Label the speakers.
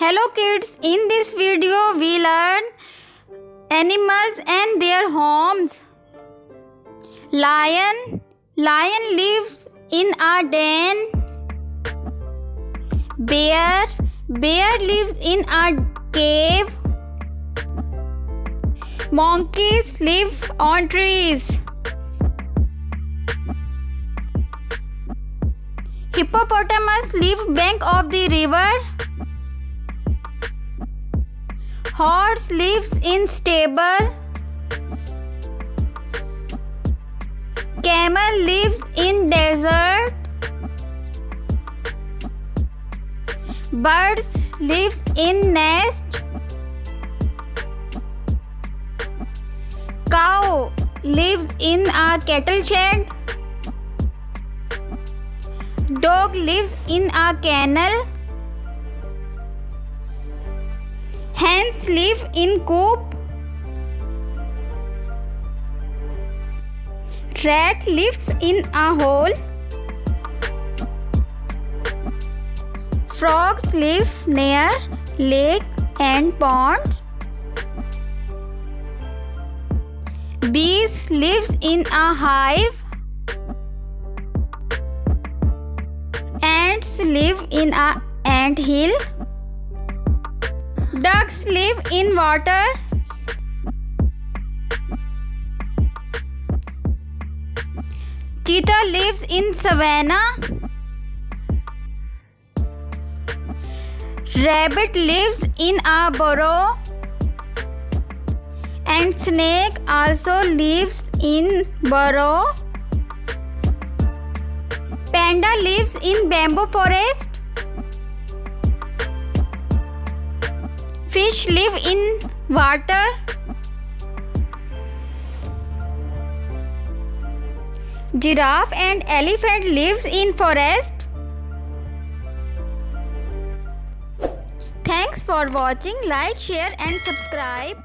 Speaker 1: Hello kids, in this video we learn animals and their homes. Lion lives in a den. Bear lives in a cave. Monkeys live on trees. Hippopotamus live bank of the river. Horse lives in stable. Camel lives in desert. Birds lives in nest. Cow lives in a cattle shed. Dog lives in a kennel. Hens live in coop. Rat lives in a hole. Frogs live near lake and ponds. Bees lives in a hive. Ants live in a ant hill. Ducks live in water. Cheetah lives in savanna. Rabbit lives in a burrow. And snake also lives in burrow. Panda lives in bamboo forest. Fish live in water. Giraffe and elephant lives in forest. Thanks for watching. Like, share and subscribe.